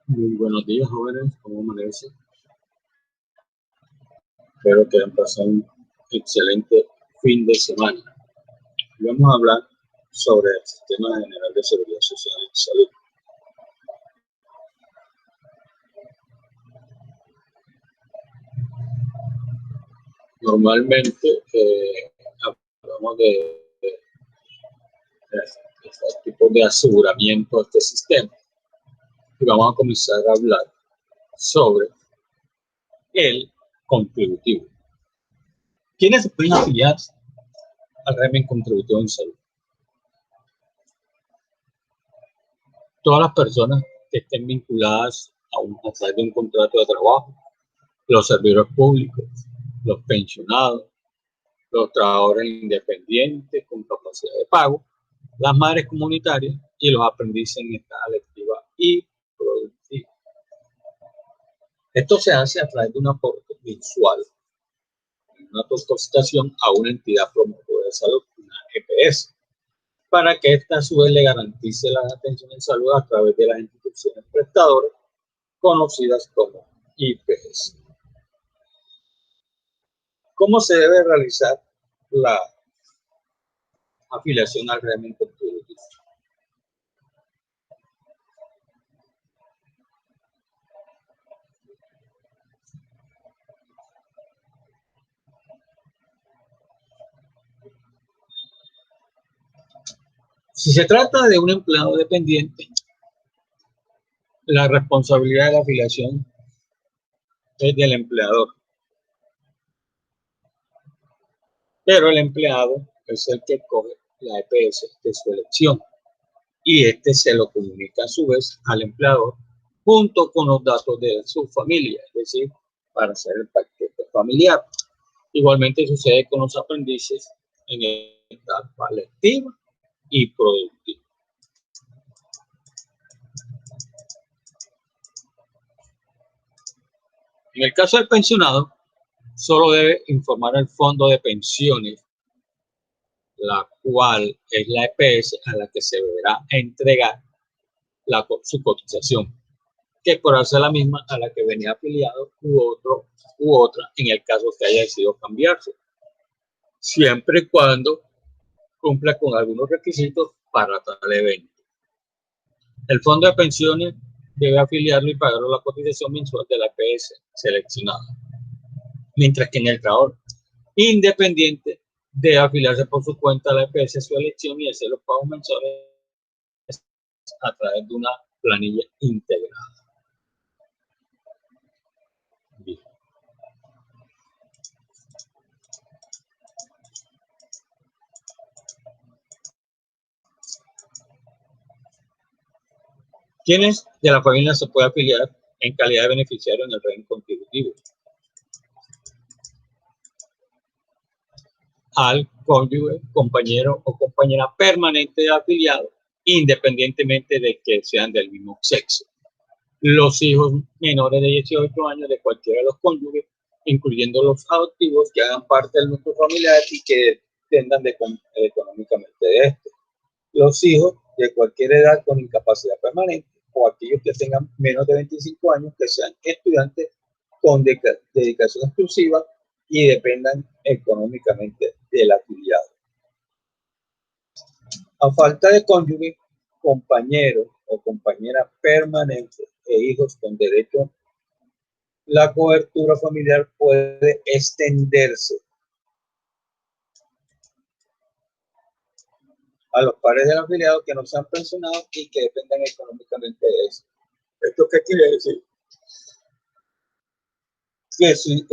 Muy buenos días, jóvenes. ¿Cómo amanecen? Espero que hayan pasado un excelente fin de semana. Y vamos a hablar sobre el Sistema General de Seguridad Social y Salud. Normalmente hablamos de estos tipos de aseguramiento de este sistema. Y vamos a comenzar a hablar sobre el contributivo. ¿Quiénes se pueden afiliar al régimen contributivo en salud? Todas las personas que estén vinculadas a través de un contrato de trabajo, los servidores públicos, los pensionados, los trabajadores independientes con capacidad de pago, las madres comunitarias y los aprendices en escala lectiva y productiva. Esto se hace a través de un aporte mensual, una cotización a una entidad promotora de salud, una EPS, para que ésta a su vez le garantice la atención en salud a través de las instituciones prestadoras conocidas como IPS. ¿Cómo se debe realizar la afiliación al régimen contributivo? Si se trata de un empleado dependiente, la responsabilidad de la afiliación es del empleador, pero el empleado es el que coge la EPS de su elección y este se lo comunica a su vez al empleador junto con los datos de su familia, es decir, para hacer el paquete familiar. Igualmente sucede con los aprendices en etapa lectiva y productiva. En el caso del pensionado, solo debe informar al fondo de pensiones, la cual es la EPS a la que se deberá entregar su cotización, que por hacer la misma a la que venía afiliado u otra en el caso que haya decidido cambiarse, siempre y cuando cumpla con algunos requisitos para tal evento. El fondo de pensiones debe afiliarlo y pagarlo la cotización mensual de la EPS seleccionada, mientras que en el trabajador independiente debe afiliarse por su cuenta a la EPS de su elección y hacer los pagos mensuales a través de una planilla integrada. Bien. ¿Quiénes de la familia se puede afiliar en calidad de beneficiario en el régimen contributivo? Al cónyuge, compañero o compañera permanente de afiliado, independientemente de que sean del mismo sexo. Los hijos menores de 18 años de cualquiera de los cónyuges, incluyendo los adoptivos que hagan parte del núcleo familiar y que dependan económicamente de esto. Los hijos de cualquier edad con incapacidad permanente o aquellos que tengan menos de 25 años que sean estudiantes con dedicación exclusiva y dependan económicamente del afiliado. A falta de cónyuge, compañero o compañera permanente e hijos con derecho, la cobertura familiar puede extenderse a los padres del afiliado que no sean pensionados y que dependan económicamente de eso. ¿Esto qué quiere decir? Que si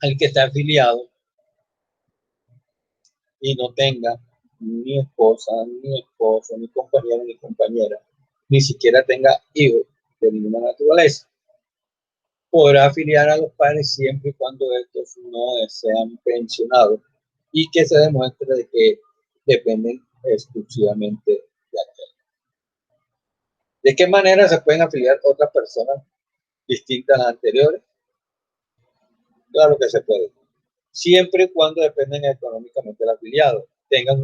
el que está afiliado y no tenga ni esposa, ni esposo, ni compañero, ni compañera, ni siquiera tenga hijos de ninguna naturaleza, podrá afiliar a los padres siempre y cuando estos no sean pensionados y que se demuestre de que dependen exclusivamente de aquel. ¿De qué manera se pueden afiliar otras personas distintas a las anteriores? Claro que se puede. Siempre y cuando dependen económicamente del afiliado, tengan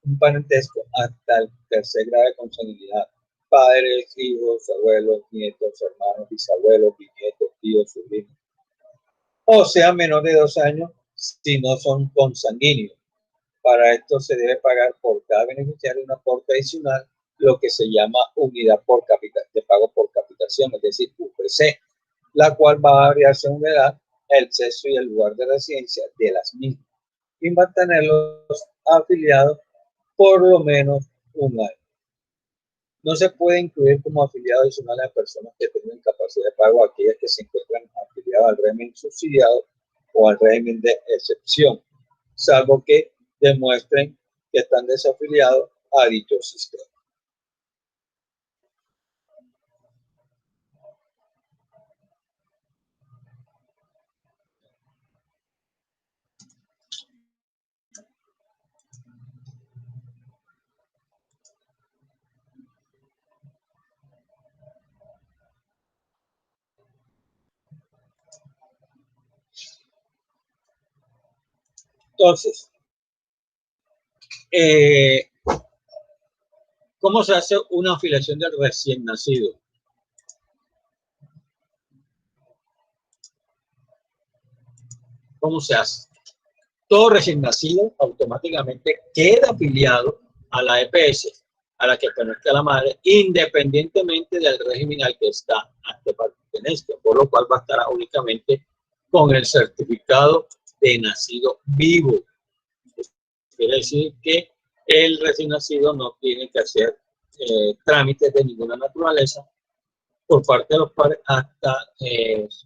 un parentesco hasta el tercer grado de consanguinidad padres, hijos, abuelos, nietos, hermanos, bisabuelos, bisnietos, tíos, sobrinos, o sea, menor de 2 años si no son consanguíneos. Para esto se debe pagar por cada beneficiario un aporte adicional, lo que se llama unidad por capitación, de pago por capitación, es decir, UPC, la cual va a variar según la edad, el sexo y el lugar de residencia de las mismas, y mantenerlos afiliados por lo menos un año. No se puede incluir como afiliado adicional a personas que tengan capacidad de pago aquellas que se encuentran afiliadas al régimen subsidiado o al régimen de excepción, salvo que demuestren que están desafiliados a dicho sistema. Entonces, ¿cómo se hace una afiliación del recién nacido? ¿Cómo se hace? Todo recién nacido automáticamente queda afiliado a la EPS a la que pertenezca la madre, independientemente del régimen al que está pertenezca, por lo cual va a estar únicamente con el certificado de nacido vivo. Quiere decir que el recién nacido no tiene que hacer trámites de ninguna naturaleza por parte de los padres hasta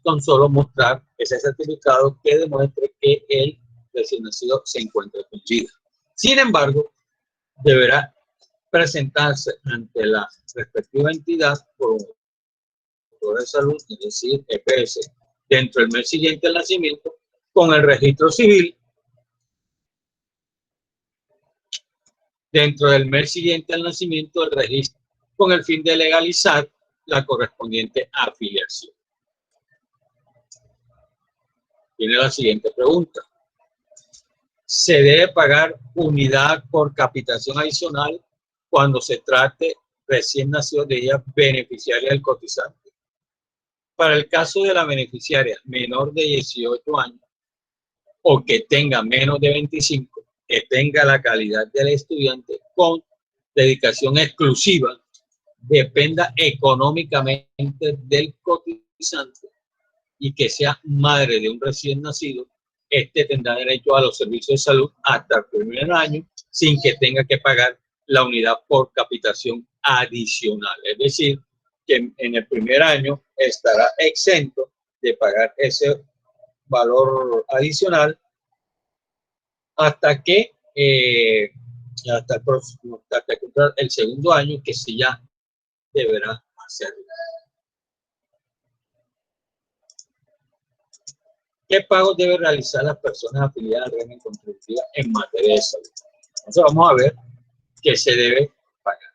con solo mostrar ese certificado que demuestre que el recién nacido se encuentra con vida. Sin embargo, deberá presentarse ante la respectiva entidad por de salud, es decir, EPS, dentro del mes siguiente al nacimiento, con el registro civil. Dentro del mes siguiente al nacimiento del registro, con el fin de legalizar la correspondiente afiliación. Viene la siguiente pregunta. ¿Se debe pagar unidad por capitación adicional cuando se trate recién nacido de ella beneficiaria del cotizante? Para el caso de la beneficiaria menor de 18 años o que tenga menos de 25, que tenga la calidad del estudiante con dedicación exclusiva, dependa económicamente del cotizante y que sea madre de un recién nacido, este tendrá derecho a los servicios de salud hasta el primer año sin que tenga que pagar la unidad por capitación adicional. Es decir, que en el primer año estará exento de pagar ese valor adicional hasta que hasta el próximo, hasta que el segundo año, que sí ya deberá hacerlo. ¿Qué pagos deben realizar las personas afiliadas al régimen contributivo en materia de salud? Entonces vamos a ver qué se debe pagar.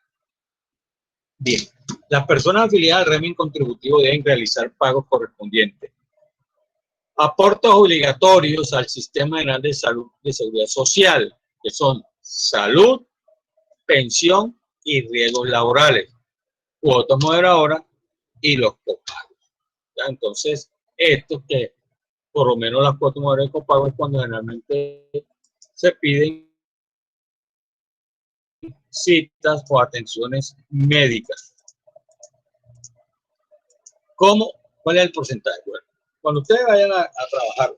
Bien, las personas afiliadas al régimen contributivo deben realizar pagos correspondientes. Aportes obligatorios al Sistema General de Salud de Seguridad Social, que son salud, pensión y riesgos laborales, cuotas moderadoras y los copagos. ¿Ya? Entonces, esto que por lo menos las cuotas moderadoras y copagos es cuando generalmente se piden citas o atenciones médicas. ¿Cómo? ¿Cuál es el porcentaje? Bueno, cuando ustedes vayan a trabajar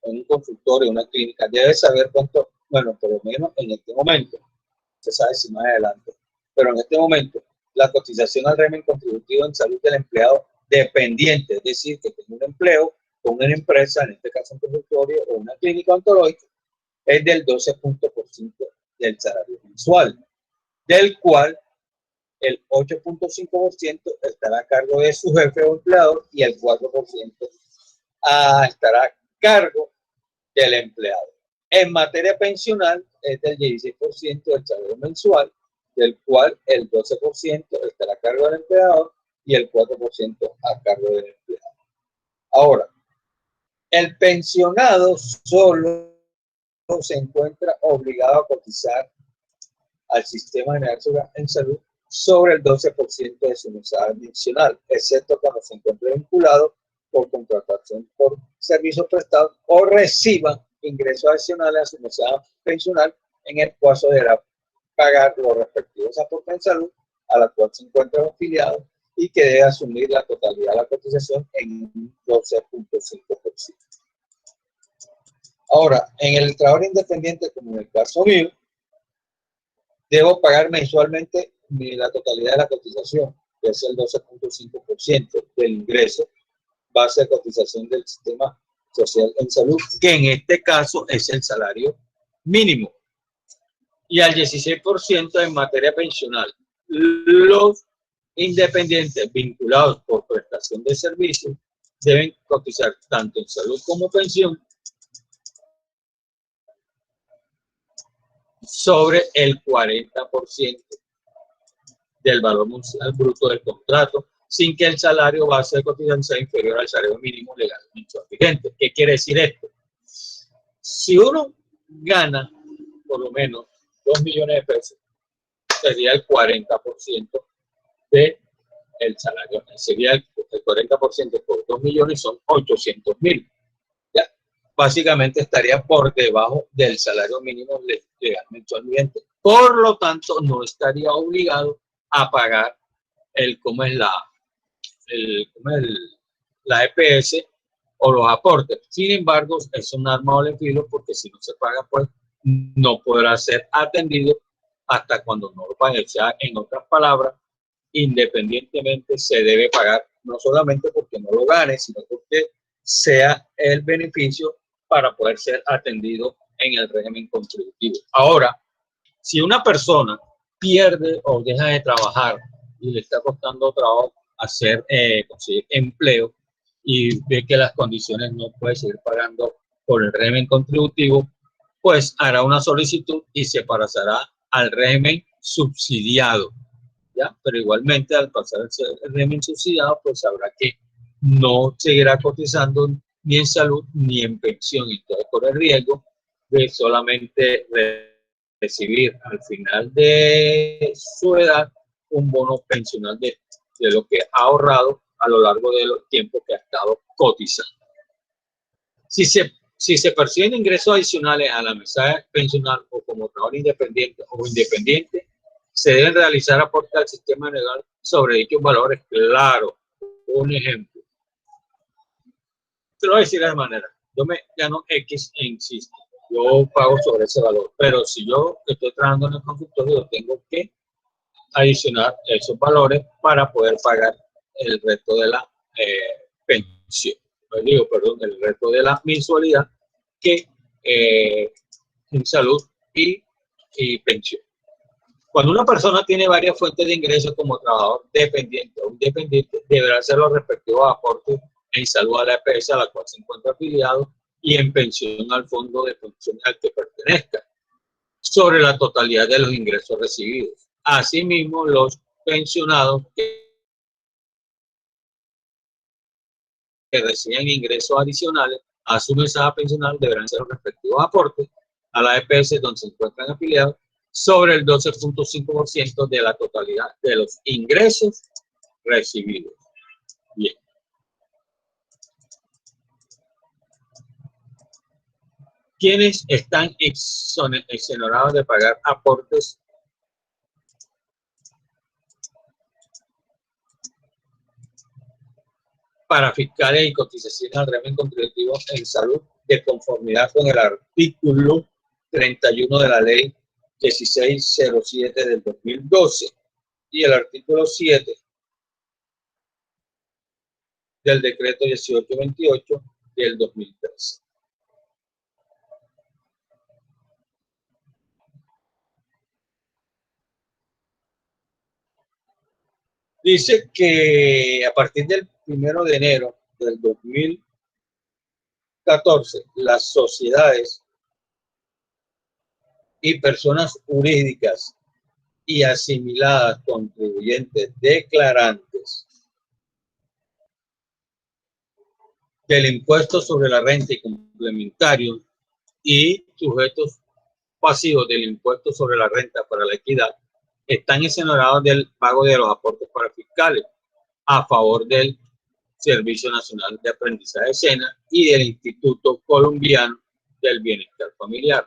en un consultorio, en una clínica, debe saber cuánto, bueno, por lo menos en este momento, se sabe si más adelante, pero en este momento, la cotización al régimen contributivo en salud del empleado dependiente, es decir, que tiene un empleo con una empresa, en este caso un consultorio o una clínica odontológica, es del 12% del salario mensual, del cual el 8.5% estará a cargo de su jefe o empleador y el 4% estará a cargo del empleado. En materia pensional es del 16% del salario mensual, del cual el 12% estará a cargo del empleador y el 4% a cargo del empleado. Ahora, el pensionado solo se encuentra obligado a cotizar al Sistema General en Salud sobre el 12% de su mensualidad mensual, excepto cuando se encuentre vinculado por contratación por servicios prestados o reciba ingresos adicionales a su mensualidad pensional en el caso de pagar los respectivos aportes en salud a la cual se encuentra afiliado y que debe asumir la totalidad de la cotización en un 12.5%. Ahora, en el trabajador independiente, como en el caso mío, debo pagar mensualmente la totalidad de la cotización, que es el 12.5% del ingreso base de cotización del sistema social en salud, que en este caso es el salario mínimo. Y al 16% en materia pensional. Los independientes vinculados por prestación de servicios deben cotizar tanto en salud como pensión sobre el 40% del valor mensual bruto del contrato, sin que el salario base de cotización sea inferior al salario mínimo legal mensual vigente. ¿Qué quiere decir esto? Si uno gana por lo menos 2 millones de pesos, sería el 40% del salario. Sería el 40% por 2 millones, son 800.000. ¿Ya? Básicamente estaría por debajo del salario mínimo legal mensual vigente. Por lo tanto, no estaría obligado a pagar la EPS o los aportes. Sin embargo, es un arma doble filo porque si no se paga, pues no podrá ser atendido hasta cuando no lo pague. O sea, en otras palabras, independientemente se debe pagar, no solamente porque no lo gane, sino porque sea el beneficio para poder ser atendido en el régimen contributivo. Ahora, si una persona pierde o deja de trabajar y le está costando trabajo conseguir empleo y ve que las condiciones no puede seguir pagando por el régimen contributivo, pues hará una solicitud y se pasará al régimen subsidiado, ¿ya? Pero igualmente al pasar el régimen subsidiado, pues sabrá que no seguirá cotizando ni en salud ni en pensión, entonces corre el riesgo de solamente recibir al final de su edad un bono pensional de lo que ha ahorrado a lo largo de los tiempos que ha estado cotizando. Si se perciben ingresos adicionales a la mesa pensional o como trabajador independiente, se deben realizar aportes al sistema legal sobre dichos valores. Claro, un ejemplo. Te lo voy a decir de esta manera. Yo me gano X en Cisco. Yo pago sobre ese valor. Pero si yo estoy trabajando en el consultorio, tengo que adicionar esos valores para poder pagar el resto de la pensión. El resto de la mensualidad que en salud y pensión. Cuando una persona tiene varias fuentes de ingresos como trabajador dependiente o independiente, deberá hacer los respectivos aportes en salud a la EPS a la cual se encuentra afiliado y en pensión al fondo de pensión al que pertenezca, sobre la totalidad de los ingresos recibidos. Asimismo, los pensionados que reciben ingresos adicionales a su mesada pensional deberán hacer los respectivos aportes a la EPS donde se encuentran afiliados sobre el 12.5% de la totalidad de los ingresos recibidos. Bien. ¿Quiénes están exonerados de pagar aportes para fiscales y cotizaciones al régimen contributivo en salud de conformidad con el artículo 31 de la ley 1607 del 2012 y el artículo 7 del decreto 1828 del 2013? Dice que a partir del 1 de enero del 2014, las sociedades y personas jurídicas y asimiladas contribuyentes declarantes del impuesto sobre la renta y complementarios y sujetos pasivos del impuesto sobre la renta para la equidad están exonerados del pago de los aportes parafiscales a favor del Servicio Nacional de Aprendizaje SENA y del Instituto Colombiano del Bienestar Familiar,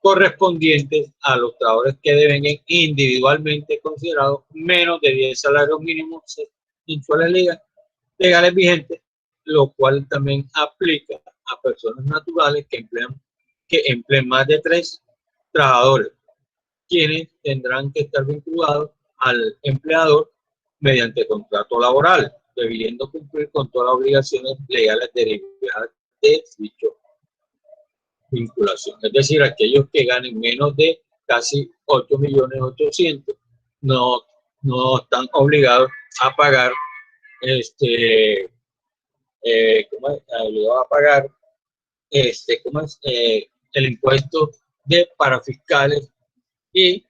correspondientes a los trabajadores que devengan individualmente considerados menos de 10 salarios mínimos mensuales legales vigentes, lo cual también aplica a personas naturales que empleen más de 3 trabajadores, quienes tendrán que estar vinculados al empleador mediante contrato laboral, debiendo cumplir con todas las obligaciones legales derivadas de dicho vinculación. Es decir, aquellos que ganen menos de casi 8.800.000 no están obligados a pagar obligado a pagar el impuesto de parafiscales y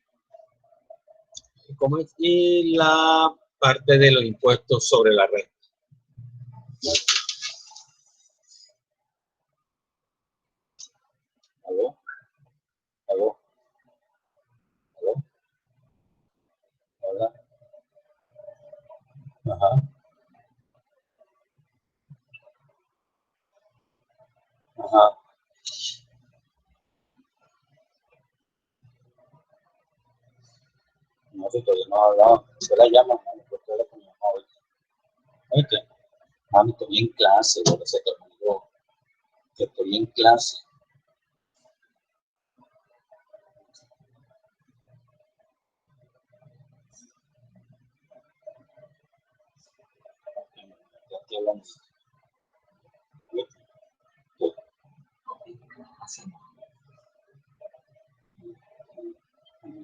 y la parte de los impuestos sobre la renta. ¿Aló? ¿Aló? ¿Aló? ¿Hola? Ajá. Ajá. No, si todavía no ha hablado. Usted la llama, mami, por teléfono, ahorita. ¿Oíste? Mami, estoy en clase, por eso te digo que estoy en clase. Estoy hablando.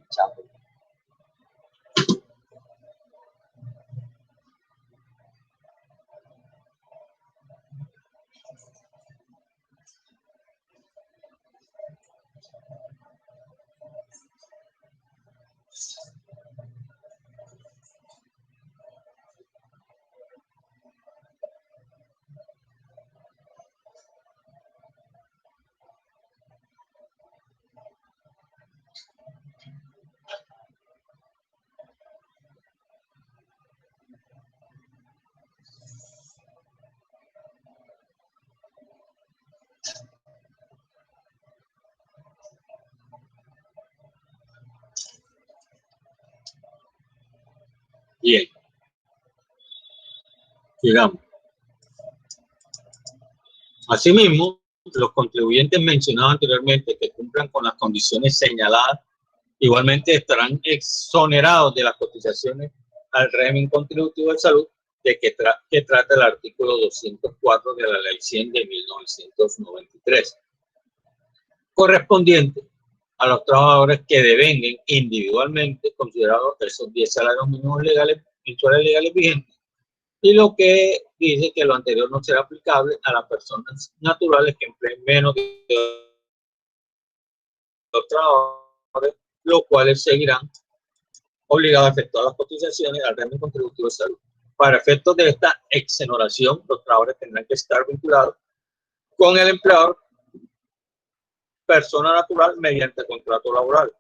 Chao. Bien, sigamos. Asimismo, los contribuyentes mencionados anteriormente que cumplan con las condiciones señaladas igualmente estarán exonerados de las cotizaciones al régimen contributivo de salud de que trata el artículo 204 de la Ley 100 de 1993, correspondiente a los trabajadores que devenguen individualmente considerados esos 10 salarios mínimos mensuales legales vigentes, y lo que dice que lo anterior no será aplicable a las personas naturales que empleen menos de 2 trabajadores, los cuales seguirán obligados a efectuar las cotizaciones al régimen contributivo de salud. Para efectos de esta exoneración, los trabajadores tendrán que estar vinculados con el empleador persona natural mediante contrato laboral,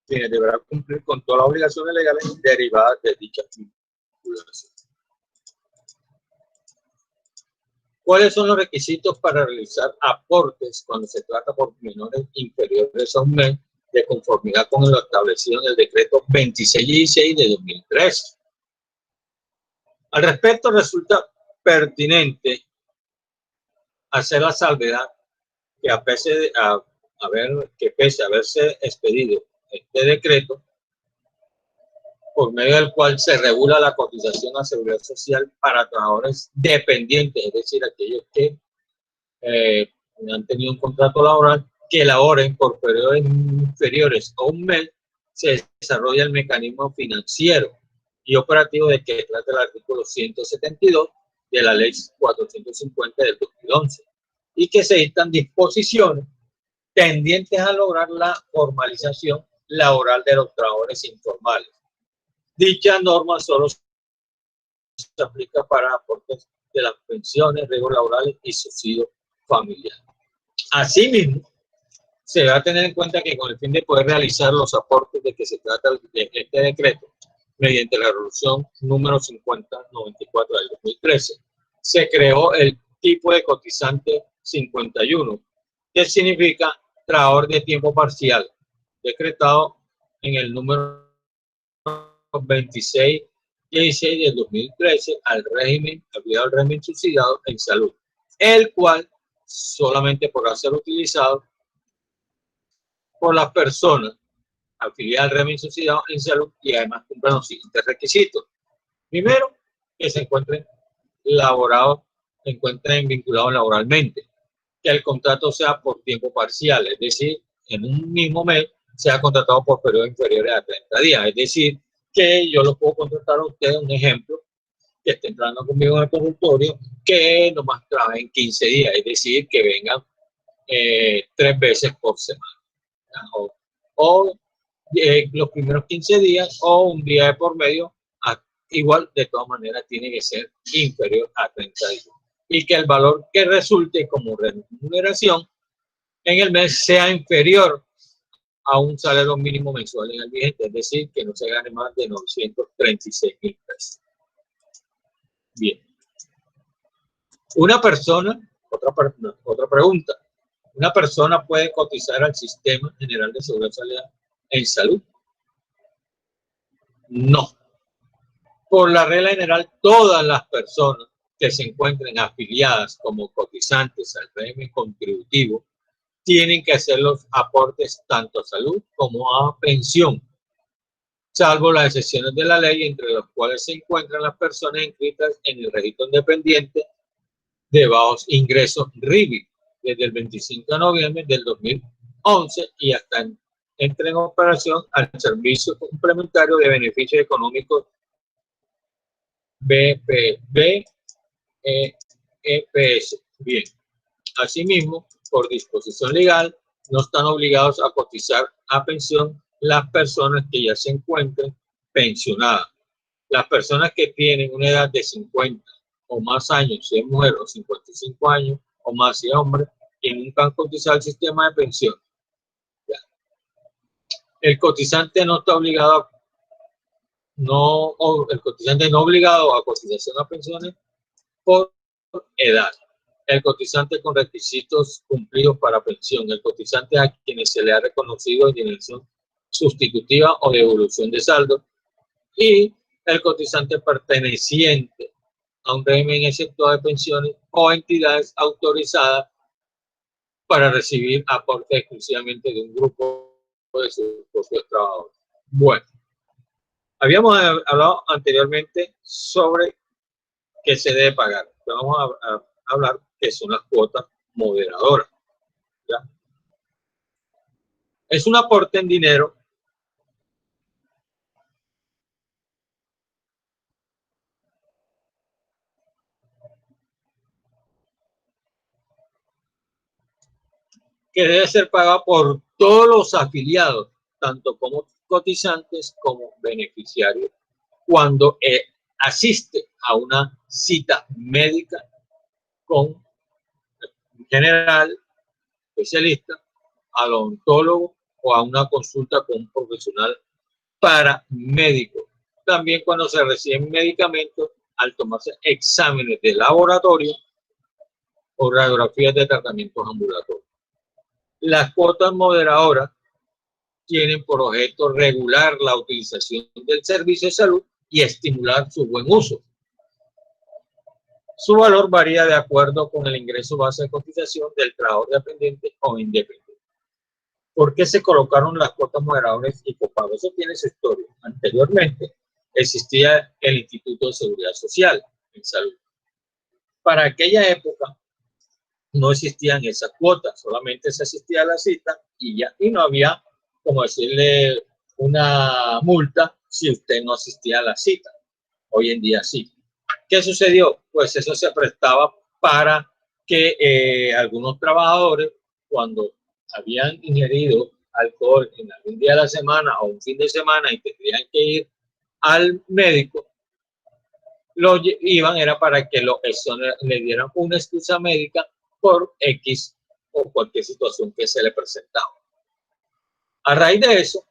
quienes deberán cumplir con todas las obligaciones legales derivadas de dicha vinculación. ¿Cuáles son los requisitos para realizar aportes cuando se trata por menores inferiores a un mes, de conformidad con lo establecido en el decreto 2616 de 2003? Al respecto, resulta pertinente hacer la salvedad que pese a haberse expedido este decreto, por medio del cual se regula la cotización a seguridad social para trabajadores dependientes, es decir, aquellos que han tenido un contrato laboral, que laboren por periodos inferiores a un mes, se desarrolla el mecanismo financiero y operativo de que trata el artículo 172 de la Ley 450 del 2011, y que se dictan disposiciones tendientes a lograr la formalización laboral de los trabajadores informales. Dicha norma solo se aplica para aportes de las pensiones, riesgos laborales y subsidios familiares. Asimismo, Se va a tener en cuenta que con el fin de poder realizar los aportes de que se trata de este decreto, mediante la resolución número 5094 del 2013, se creó el tipo de cotizante 51, que significa trabajador de tiempo parcial, decretado en el número 2616 del 2013 al régimen, aplicado al régimen subsidiado en salud, el cual solamente podrá ser utilizado por las personas afiliadas al régimen subsidiado en salud y además cumplan los siguientes requisitos. Primero, que se encuentren vinculados laboralmente, que el contrato sea por tiempo parcial, es decir, en un mismo mes sea contratado por periodos inferiores a 30 días, es decir, que yo lo puedo contratar a ustedes, un ejemplo, que esté entrando conmigo en el consultorio, que nomás trabajen 15 días, es decir, que vengan 3 veces por semana, o los primeros 15 días o un día de por medio, igual de todas maneras tiene que ser inferior a 30 días. Y que el valor que resulte como remuneración en el mes sea inferior a un salario mínimo mensual en el vigente, es decir, que no se gane más de 936.000 pesos. Bien. Una persona, otra pregunta, ¿una persona puede cotizar al Sistema General de Seguridad Social en salud? No. Por la regla general, todas las personas que se encuentren afiliadas como cotizantes al régimen contributivo tienen que hacer los aportes tanto a salud como a pensión, salvo las excepciones de la ley, entre las cuales se encuentran las personas inscritas en el registro independiente de bajos ingresos RIBI desde el 25 de noviembre del 2011 y hasta entra en operación al Servicio Complementario de Beneficios Económicos BEPS. Bien. Asimismo, por disposición legal, no están obligados a cotizar a pensión las personas que ya se encuentren pensionadas. Las personas que tienen una edad de 50 o más años, si es mujer, o 55 años o más, si es hombre, y nunca han cotizado al sistema de pensión. El cotizante no está obligado el cotizante no obligado a cotización a pensiones por edad. El cotizante con requisitos cumplidos para pensión, el cotizante a quienes se le ha reconocido indemnización sustitutiva o devolución de saldo, y el cotizante perteneciente a un régimen exceptuado de pensiones o entidades autorizadas para recibir aportes exclusivamente de un grupo de sus propios trabajadores. Bueno, habíamos hablado anteriormente sobre qué se debe pagar. Vamos a hablar que son las cuotas moderadoras. ¿Ya? Es un aporte en dinero que debe ser pagado por todos los afiliados, tanto como cotizantes como beneficiarios, cuando asiste a una cita médica con un general, especialista, al odontólogo o a una consulta con un profesional paramédico. También cuando se reciben medicamentos, al tomarse exámenes de laboratorio o radiografías de tratamientos ambulatorios. Las cuotas moderadoras tienen por objeto regular la utilización del servicio de salud y estimular su buen uso. Su valor varía de acuerdo con el ingreso base de cotización del trabajador dependiente o independiente. ¿Por qué se colocaron las cuotas moderadoras y copagos? Eso tiene su historia. Anteriormente existía el Instituto de Seguridad Social en Salud. Para aquella época no existían esas cuotas, solamente se asistía a la cita y ya, y no había como decirle una multa si usted no asistía a la cita. Hoy en día sí. ¿Qué sucedió? Pues eso se prestaba para que algunos trabajadores, cuando habían ingerido alcohol en algún día de la semana o un fin de semana y tendrían que ir al médico, lo iban era para que le dieran una excusa médica por X o cualquier situación que se le presentaba. A raíz de eso,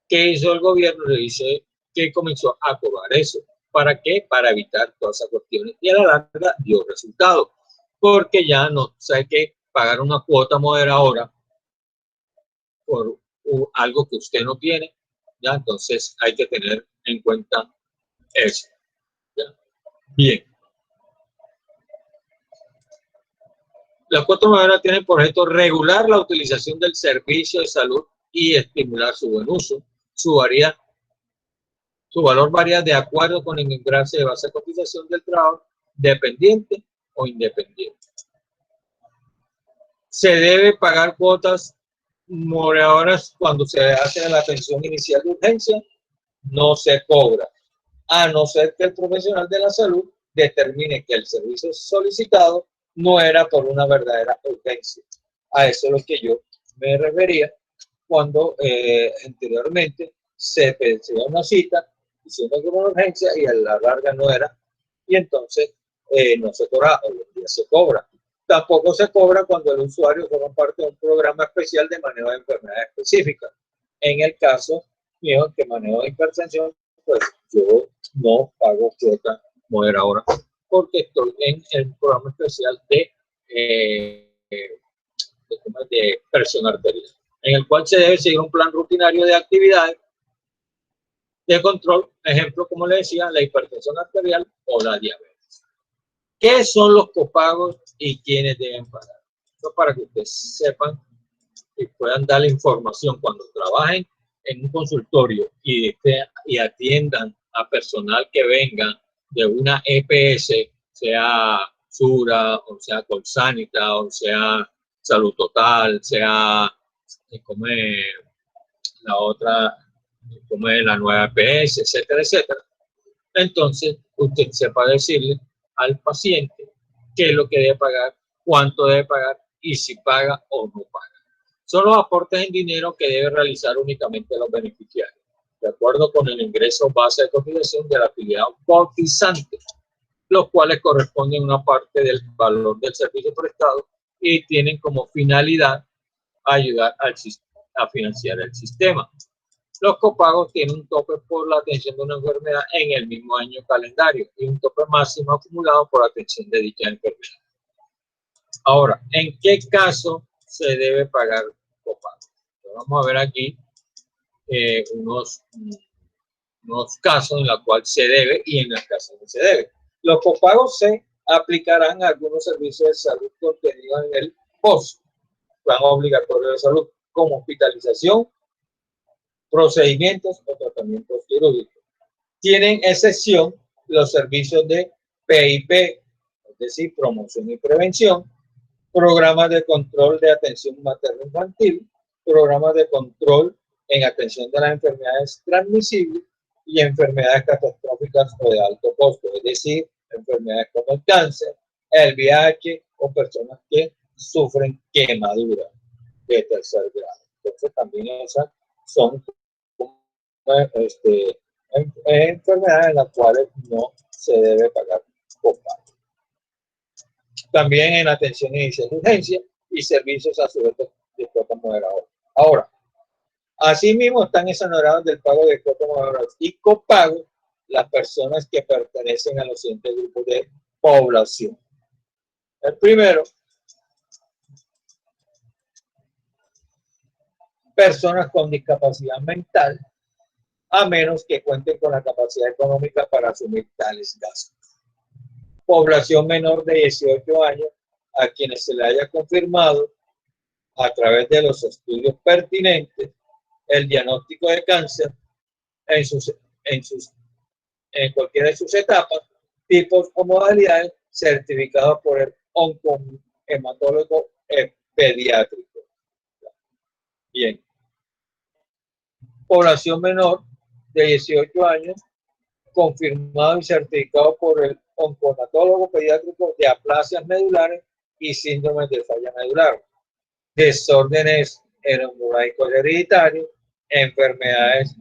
¿qué hizo el gobierno? Le dice que comenzó a cobrar eso. ¿Para qué? Para evitar todas esas cuestiones. Y a la larga dio resultado, porque ya no hay que pagar una cuota moderadora por algo que usted no tiene, ¿ya? Entonces hay que tener en cuenta eso, ¿ya? Bien. Las cuotas moderadas tienen por objeto regular la utilización del servicio de salud y estimular su buen uso. Su valor varía de acuerdo con el ingreso de base de cotización del trabajo, dependiente o independiente. Se debe pagar cuotas moderadoras cuando se hace la atención inicial de urgencia, no se cobra, a no ser que el profesional de la salud determine que el servicio solicitado no era por una verdadera urgencia. A eso es lo que yo me refería cuando anteriormente se pedía una cita diciendo que era una urgencia y a la larga no era, y entonces no se cobra, hoy en día se cobra. Tampoco se cobra cuando el usuario forma parte de un programa especial de manejo de enfermedades específicas. En el caso mío, que manejo de hipertensión, pues yo no pago cuota moderadora porque estoy en el programa especial de presión arterial, en el cual se debe seguir un plan rutinario de actividades de control, ejemplo, como le decía, la hipertensión arterial o la diabetes. ¿Qué son los copagos y quiénes deben pagar? Eso para que ustedes sepan y puedan dar la información cuando trabajen en un consultorio y atiendan a personal que venga de una EPS, sea Sura, o sea Colsanita, o sea Salud Total, sea como la otra, como la nueva EPS, etcétera, etcétera. Entonces, usted sepa decirle al paciente qué es lo que debe pagar, cuánto debe pagar y si paga o no paga. Son los aportes en dinero que debe realizar únicamente los beneficiarios, de acuerdo con el ingreso base de cotización de la afiliado cotizante, los cuales corresponden a una parte del valor del servicio prestado y tienen como finalidad ayudar a financiar el sistema. Los copagos tienen un tope por la atención de una enfermedad en el mismo año calendario y un tope máximo acumulado por atención de dicha enfermedad. Ahora, ¿en qué caso se debe pagar copagos? Vamos a ver aquí unos casos en los cuales se debe y en los casos no se debe. Los copagos se aplicarán a algunos servicios de salud contenidos en el POS, plan obligatorio de salud, como hospitalización, procedimientos o tratamientos quirúrgicos. Tienen excepción los servicios de PIP, es decir, promoción y prevención, programas de control de atención materno-infantil, programas de control en atención de las enfermedades transmisibles y enfermedades catastróficas o de alto costo, es decir, enfermedades como el cáncer, el VIH o personas que sufren quemadura de tercer grado. Entonces también esas son enfermedades en las cuales no se debe pagar copago. También en atención inicial de urgencia y servicios a su vez de cuota moderadora. Ahora, asimismo están exonerados del pago de cuota moderadora y copago las personas que pertenecen a los siguientes grupos de población. El primero, personas con discapacidad mental, a menos que cuenten con la capacidad económica para asumir tales gastos. Población menor de 18 años, a quienes se le haya confirmado a través de los estudios pertinentes el diagnóstico de cáncer en cualquiera de sus etapas, tipos o modalidades, certificados por el oncohematólogo pediátrico. Bien. Población menor de 18 años, confirmado y certificado por el oncohematólogo pediátrico de aplasias medulares y síndromes de falla medular, desórdenes hemorrágicos hereditarios, enfermedades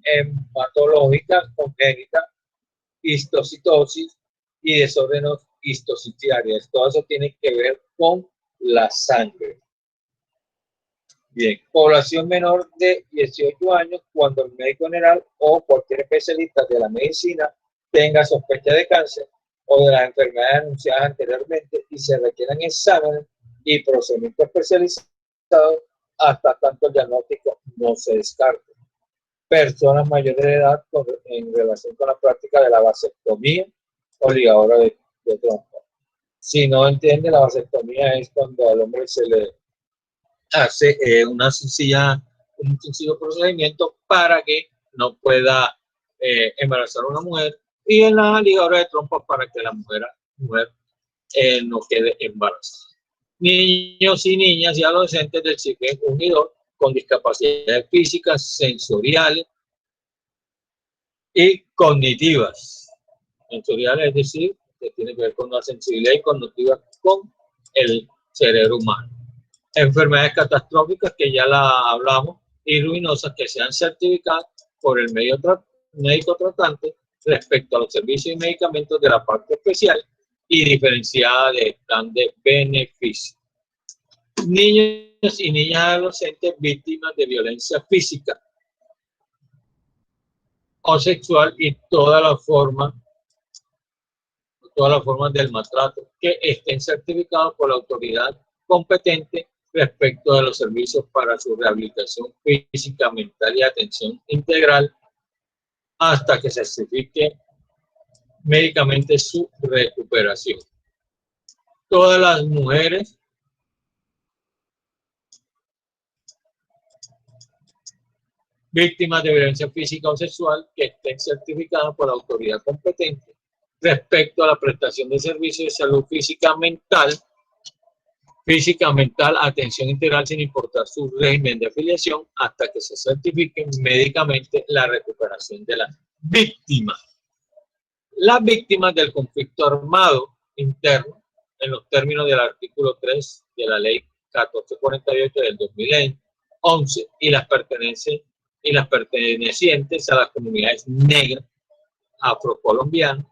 hematológicas congénitas, histocitosis y desórdenes histocitiarios. Todo eso tiene que ver con la sangre. Bien, población menor de 18 años cuando el médico general o cualquier especialista de la medicina tenga sospecha de cáncer o de las enfermedades anunciadas anteriormente y se requieran exámenes y procedimientos especializados hasta tanto el diagnóstico no se descarte. Personas mayores de edad en relación con la práctica de la vasectomía o ligadura de trompa. Si no entiende, la vasectomía es cuando al hombre se le hace un sencillo procedimiento para que no pueda embarazar a una mujer, y en la ligadura de trompas para que la mujer no quede embarazada. Niños y niñas y adolescentes del ciclo 1 y 2 con discapacidades físicas, sensoriales y cognitivas. Sensoriales, es decir, que tiene que ver con la sensibilidad y cognitiva con el cerebro humano. Enfermedades catastróficas que ya la hablamos y ruinosas que sean certificadas por el médico tratante respecto a los servicios y medicamentos de la parte especial y diferenciada de plan de beneficio. Niños y niñas adolescentes víctimas de violencia física o sexual y todas las formas del maltrato que estén certificados por la autoridad competente respecto de los servicios para su rehabilitación física, mental y atención integral hasta que se certifique médicamente su recuperación. Todas las mujeres víctimas de violencia física o sexual que estén certificadas por la autoridad competente respecto a la prestación de servicios de salud física, mental, atención integral sin importar su régimen de afiliación hasta que se certifique médicamente la recuperación de la víctima. Las víctimas del conflicto armado interno, en los términos del artículo 3 de la ley 1448 del 2011 y las pertenecientes a las comunidades negras, afrocolombianas,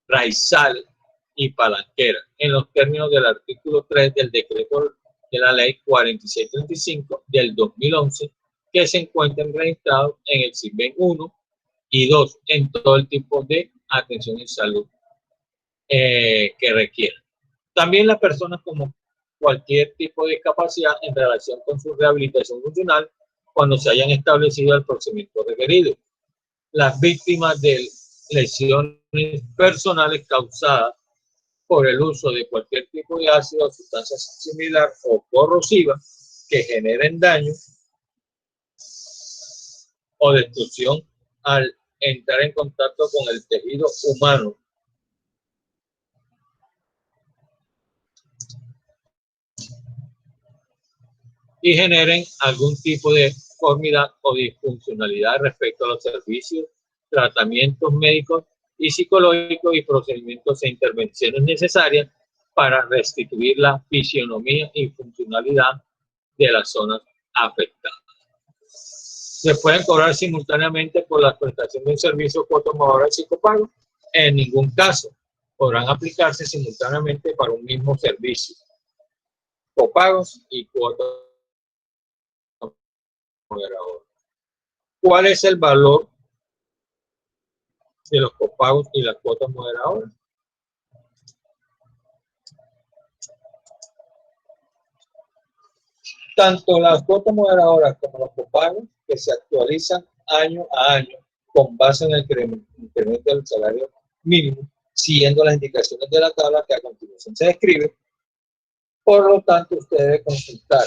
raizal y palanquera, en los términos del artículo 3 del decreto de la ley 4635 del 2011, que se encuentran registrados en el CISBEN 1 y 2 en todo el tipo de atención en salud que requieran. También las personas con cualquier tipo de discapacidad en relación con su rehabilitación funcional cuando se hayan establecido el procedimiento requerido. Las víctimas de lesiones personales causadas por el uso de cualquier tipo de ácido o sustancia similar o corrosiva que generen daño o destrucción al entrar en contacto con el tejido humano. Y generen algún tipo de deformidad o disfuncionalidad respecto a los servicios, tratamientos médicos y psicológicos y procedimientos e intervenciones necesarias para restituir la fisionomía y funcionalidad de las zonas afectadas. Se pueden cobrar simultáneamente por la prestación de un servicio cuota modal de psicopago. En ningún caso podrán aplicarse simultáneamente para un mismo servicio. Copagos y cuotas moderadoras. ¿Cuál es el valor de los copagos y las cuotas moderadoras? Tanto las cuotas moderadoras como los copagos, que se actualizan año a año con base en el incremento del salario mínimo, siguiendo las indicaciones de la tabla que a continuación se describe. Por lo tanto, usted debe consultar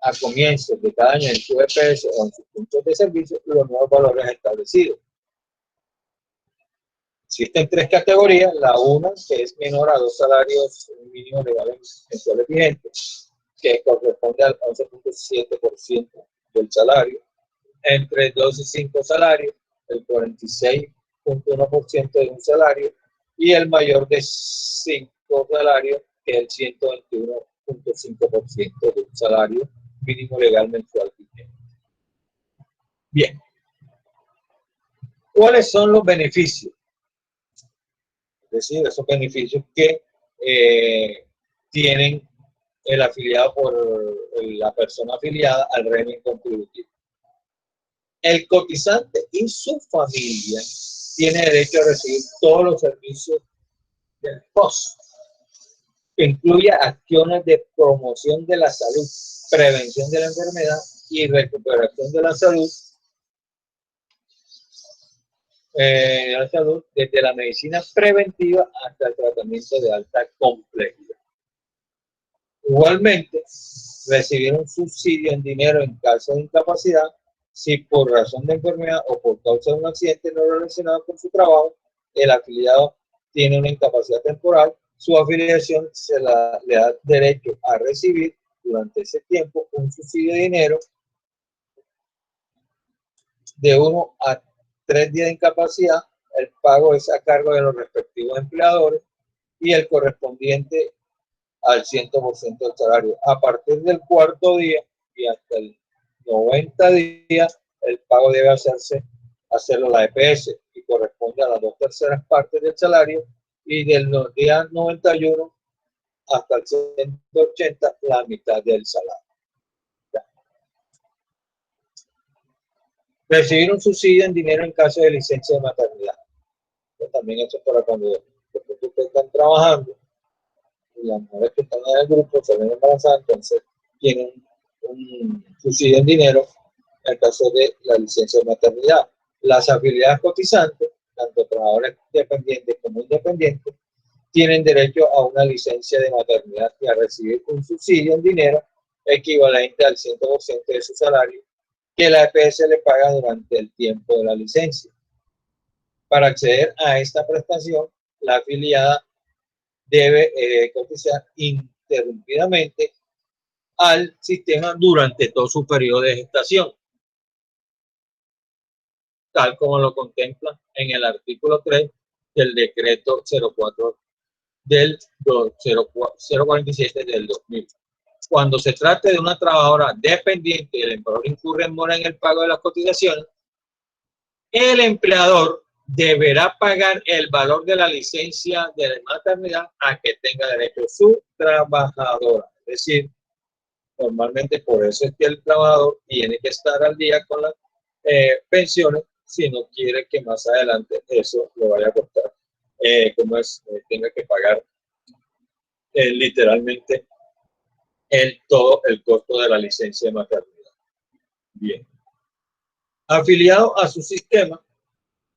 a comienzos de cada año en su EPS o en sus puntos de servicio los nuevos valores establecidos. Existen tres categorías: la una, que es menor a 2 salarios mínimos legales mensuales vigentes, que corresponde al 11.7% del salario; entre 2 y 5 salarios, el 46.1% de un salario; y el mayor de 5 salarios, que es el 121.5% de un salario mínimo legal mensual vigente. Bien. ¿Cuáles son los beneficios? Es decir, esos beneficios que tienen el afiliado por la persona afiliada al régimen contributivo. El cotizante y su familia tiene derecho a recibir todos los servicios del POS, que incluye acciones de promoción de la salud, prevención de la enfermedad y recuperación de la salud, desde la medicina preventiva hasta el tratamiento de alta complejidad. Igualmente, recibir un subsidio en dinero en caso de incapacidad si por razón de enfermedad o por causa de un accidente no relacionado con su trabajo, el afiliado tiene una incapacidad temporal, su afiliación le da derecho a recibir durante ese tiempo un subsidio de dinero de 1 a 3 días de incapacidad. El pago es a cargo de los respectivos empleadores y el correspondiente al 100% del salario. A partir del cuarto día y hasta el 90 días, el pago debe hacerlo la EPS y corresponde a las 2/3 partes del salario, y del día 91 hasta el 180, la mitad del salario. Recibir un subsidio en dinero en caso de licencia de maternidad. También esto es para cuando ustedes están trabajando y las mujeres que están en el grupo se ven embarazadas, entonces tienen un subsidio en dinero en el caso de la licencia de maternidad. Las afiliadas cotizantes, tanto trabajadores dependientes como independientes, tienen derecho a una licencia de maternidad y a recibir un subsidio en dinero equivalente al 100% de su salario que la EPS le paga durante el tiempo de la licencia. Para acceder a esta prestación, la afiliada debe cotizar interrumpidamente al sistema durante todo su periodo de gestación, tal como lo contempla en el artículo 3 del decreto 04 del 047 del 2000. Cuando se trate de una trabajadora dependiente y el empleador incurre en mora en el pago de las cotizaciones, el empleador deberá pagar el valor de la licencia de maternidad a que tenga derecho su trabajadora. Es decir, normalmente por eso es que el trabajador tiene que estar al día con las pensiones si no quiere que más adelante eso le vaya a costar, tenga que pagar literalmente todo el costo de la licencia de maternidad. Bien. Afiliado a su sistema,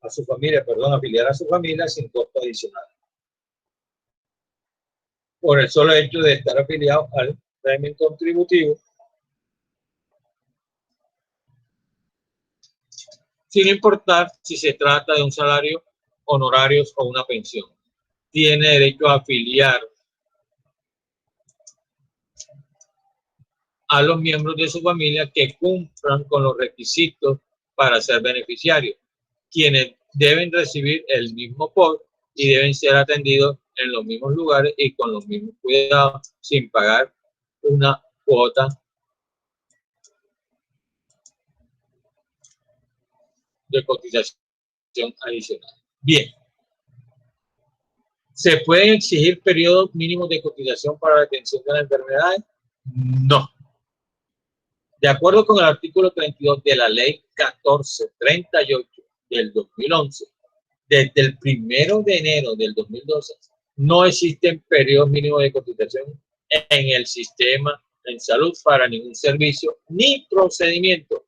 a su familia, afiliar a su familia sin costo adicional. Por el solo hecho de estar afiliado al régimen contributivo, sin importar si se trata de un salario, honorarios o una pensión. Tiene derecho a afiliar a los miembros de su familia que cumplan con los requisitos para ser beneficiarios, quienes deben recibir el mismo POS y deben ser atendidos en los mismos lugares y con los mismos cuidados sin pagar una cuota de cotización adicional. Bien. ¿Se pueden exigir periodos mínimos de cotización para la atención de las enfermedades? No. De acuerdo con el artículo 32 de la Ley 1438 del 2011, desde el 1 de enero del 2012, no existen periodos mínimos de cotización en el sistema en salud para ningún servicio ni procedimiento,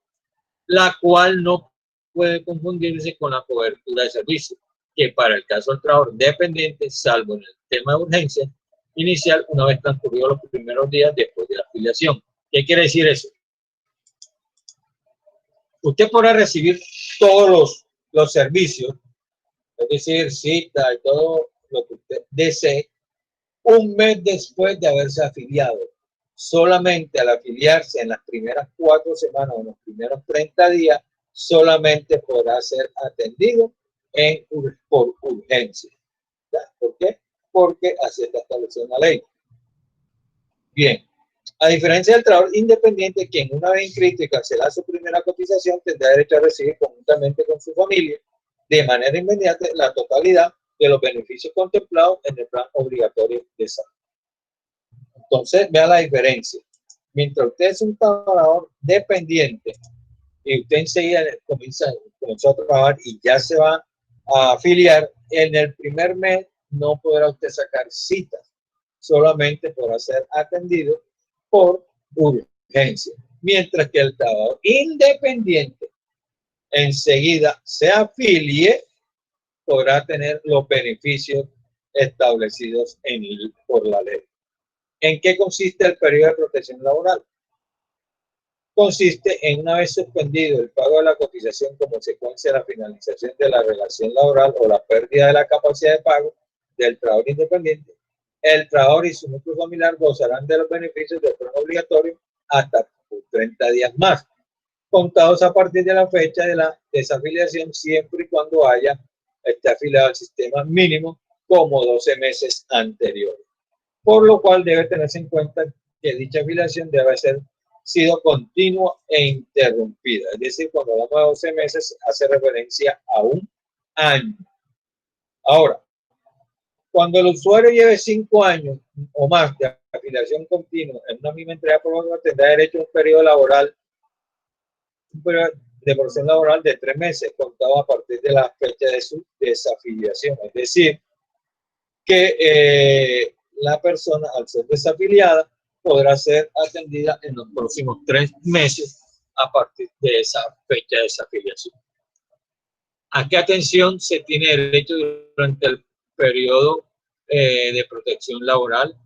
la cual no puede confundirse con la cobertura de servicios, que para el caso del trabajador dependiente, salvo en el tema de urgencia inicial, una vez transcurridos los primeros días después de la afiliación. ¿Qué quiere decir eso? Usted podrá recibir todos los servicios, es decir, cita y todo lo que usted desee, un mes después de haberse afiliado. Solamente al afiliarse en las primeras 4 semanas o en los primeros 30 días, solamente podrá ser atendido por urgencia. ¿Por qué? Porque así está establecido en la ley. Bien, a diferencia del trabajador independiente, quien una vez inscrito y cancelada su primera cotización, tendrá derecho a recibir conjuntamente con su familia de manera inmediata la totalidad de los beneficios contemplados en el plan obligatorio de salud. Entonces, vea la diferencia. Mientras usted es un trabajador dependiente y usted enseguida comenzó a trabajar y ya se va a afiliar, en el primer mes no podrá usted sacar citas, solamente podrá ser atendido por urgencia. Mientras que el trabajador independiente enseguida se afilie, podrá tener los beneficios establecidos por la ley. ¿En qué consiste el periodo de protección laboral? Consiste en, una vez suspendido el pago de la cotización como consecuencia de la finalización de la relación laboral o la pérdida de la capacidad de pago del trabajador independiente, el trabajador y su núcleo familiar gozarán de los beneficios del plan obligatorio hasta 30 días más, contados a partir de la fecha de la desafiliación, siempre y cuando esté afiliado al sistema mínimo como 12 meses anteriores. Por lo cual debe tenerse en cuenta que dicha afiliación debe ser sido continua e interrumpida. Es decir, cuando hablamos de 12 meses, hace referencia a un año. Ahora, cuando el usuario lleve 5 años o más de afiliación continua en una misma entidad programa, tendrá derecho a un periodo laboral, un periodo de protección laboral de 3 meses, contado a partir de la fecha de su desafiliación. Es decir, que la persona, al ser desafiliada, podrá ser atendida en los próximos 3 meses a partir de esa fecha de desafiliación. ¿A qué atención se tiene derecho durante el periodo de protección laboral?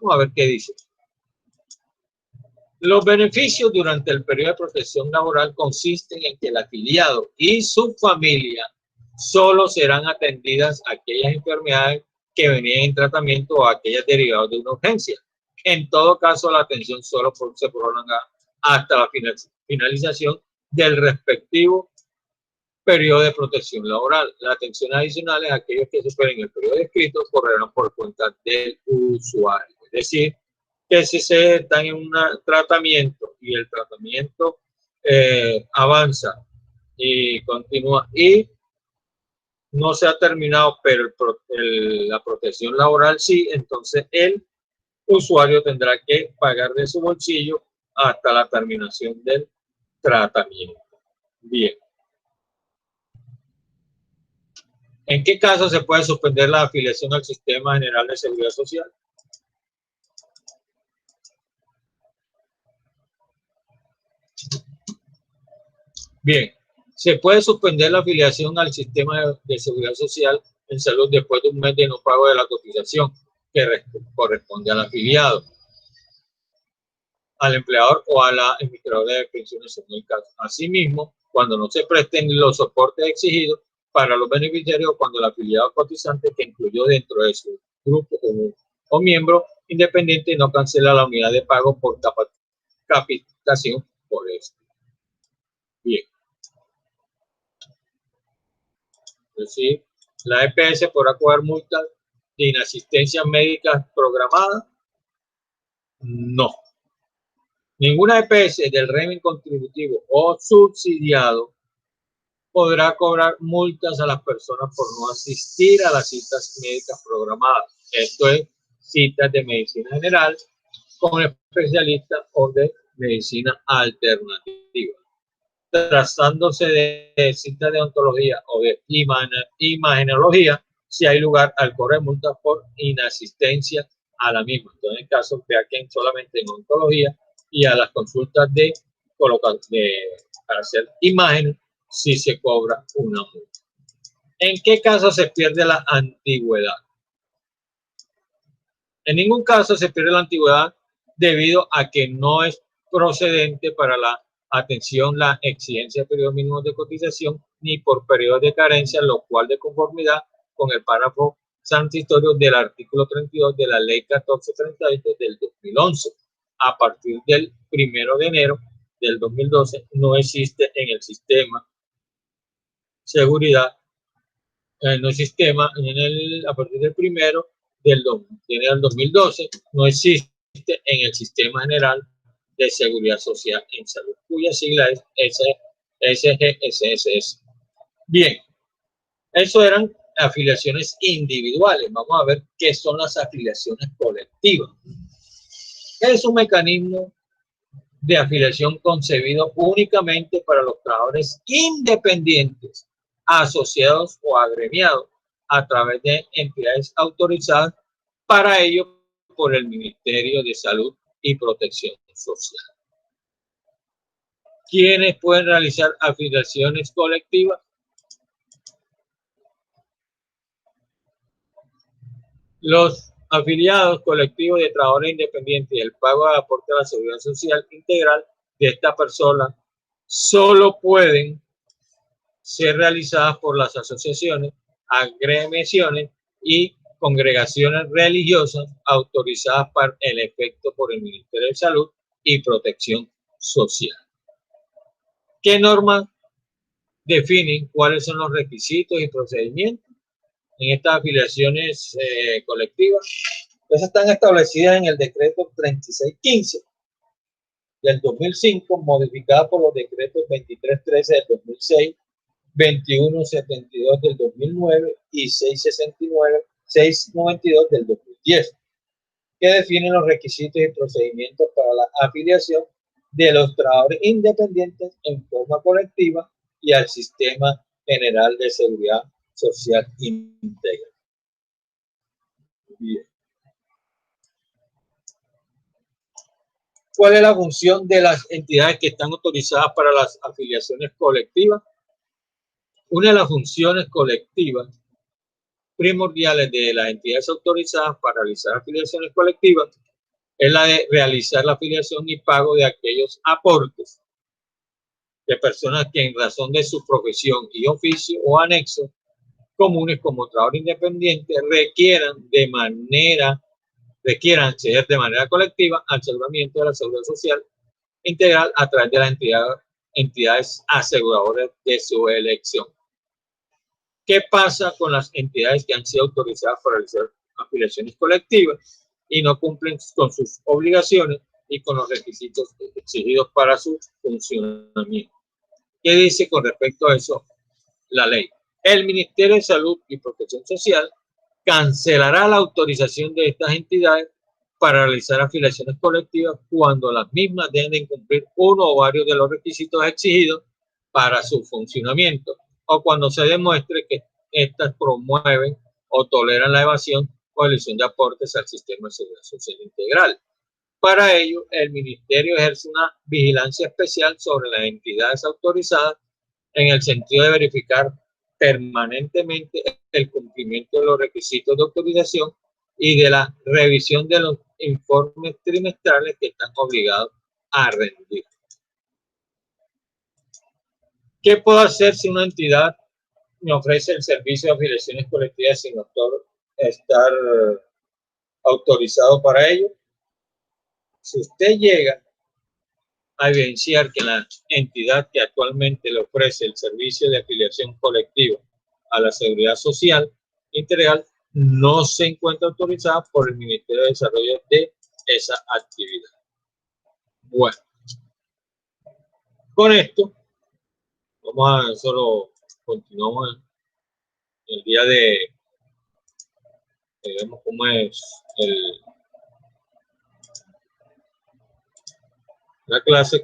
Vamos a ver qué dice. Los beneficios durante el periodo de protección laboral consisten en que el afiliado y su familia solo serán atendidas aquellas enfermedades que venían en tratamiento o aquellas derivadas de una urgencia. En todo caso, la atención solo se prolonga hasta la finalización del respectivo periodo de protección laboral. Las atenciones adicionales, aquellos que superen el periodo descrito, correrán por cuenta del usuario. Es decir, que si se están en un tratamiento y el tratamiento avanza y continúa y no se ha terminado, pero la protección laboral sí, entonces el usuario tendrá que pagar de su bolsillo hasta la terminación del tratamiento. Bien. ¿En qué caso se puede suspender la afiliación al Sistema General de Seguridad Social? Bien, se puede suspender la afiliación al Sistema de Seguridad Social en salud después de un mes de no pago de la cotización que corresponde al afiliado, al empleador o a la emitidora de pensiones en el caso. Asimismo, cuando no se presten los soportes exigidos para los beneficiarios, cuando el afiliado cotizante que incluyó dentro de su grupo o miembro independiente no cancela la unidad de pago por capitación por esto. Bien. Es decir, la EPS podrá cobrar multas de inasistencia médica programada. No. Ninguna EPS del régimen contributivo o subsidiado podrá cobrar multas a las personas por no asistir a las citas médicas programadas. Esto es citas de medicina general con especialistas o de medicina alternativa. Tratándose de citas de odontología o de imagenología, si hay lugar al cobrar multas por inasistencia a la misma. Entonces, en el caso, vea que solamente en odontología y a las consultas para hacer imágenes, si se cobra una multa. ¿En qué caso se pierde la antigüedad? En ningún caso se pierde la antigüedad debido a que no es procedente para la atención la exigencia de periodos mínimos de cotización ni por periodos de carencia, lo cual de conformidad con el párrafo transitorio del artículo 32 de la ley 1438 del 2011. A partir del 1 de enero del 2012 no existe en el sistema seguridad, no existe a partir del 1 del 2012 no existe en el Sistema General de Seguridad Social en Salud, cuya sigla es SGSS. Bien, eso eran afiliaciones individuales. Vamos a ver qué son las afiliaciones colectivas. Es un mecanismo de afiliación concebido únicamente para los trabajadores independientes, asociados o agremiados a través de entidades autorizadas para ello por el Ministerio de Salud y Protección Social. ¿Quiénes pueden realizar afiliaciones colectivas? Los afiliados colectivos de trabajadores independientes y el pago de aporte a la seguridad social integral de esta persona solo pueden ser realizadas por las asociaciones, agremiaciones y congregaciones religiosas autorizadas para el efecto por el Ministerio de Salud y Protección Social. ¿Qué normas definen cuáles son los requisitos y procedimientos en estas afiliaciones colectivas? Pues están establecidas en el decreto 3615 del 2005, modificada por los decretos 2313 del 2006, 2172 del 2009 y 692 del 2010, que definen los requisitos y procedimientos para la afiliación de los trabajadores independientes en forma colectiva y al Sistema General de Seguridad Social Integral. Bien. ¿Cuál es la función de las entidades que están autorizadas para las afiliaciones colectivas? Una de las funciones colectivas primordiales de las entidades autorizadas para realizar afiliaciones colectivas es la de realizar la afiliación y pago de aquellos aportes de personas que en razón de su profesión y oficio o anexos comunes como trabajador independiente requieran acceder de manera colectiva al aseguramiento de la seguridad social integral a través de las entidades aseguradoras de su elección. ¿Qué pasa con las entidades que han sido autorizadas para realizar afiliaciones colectivas y no cumplen con sus obligaciones y con los requisitos exigidos para su funcionamiento? ¿Qué dice con respecto a eso la ley? El Ministerio de Salud y Protección Social cancelará la autorización de estas entidades para realizar afiliaciones colectivas cuando las mismas deben de cumplir uno o varios de los requisitos exigidos para su funcionamiento, o cuando se demuestre que estas promueven o toleran la evasión o elusión de aportes al sistema de seguridad social integral. Para ello, el Ministerio ejerce una vigilancia especial sobre las entidades autorizadas en el sentido de verificar permanentemente el cumplimiento de los requisitos de autorización y de la revisión de los informes trimestrales que están obligados a rendir. ¿Qué puedo hacer si una entidad me ofrece el servicio de afiliaciones colectivas sin estar autorizado para ello? Si usted llega a evidenciar que la entidad que actualmente le ofrece el servicio de afiliación colectiva a la seguridad social integral no se encuentra autorizada por el Ministerio de Desarrollo de esa actividad. Bueno, con esto continuamos el día de, vemos cómo es la clase.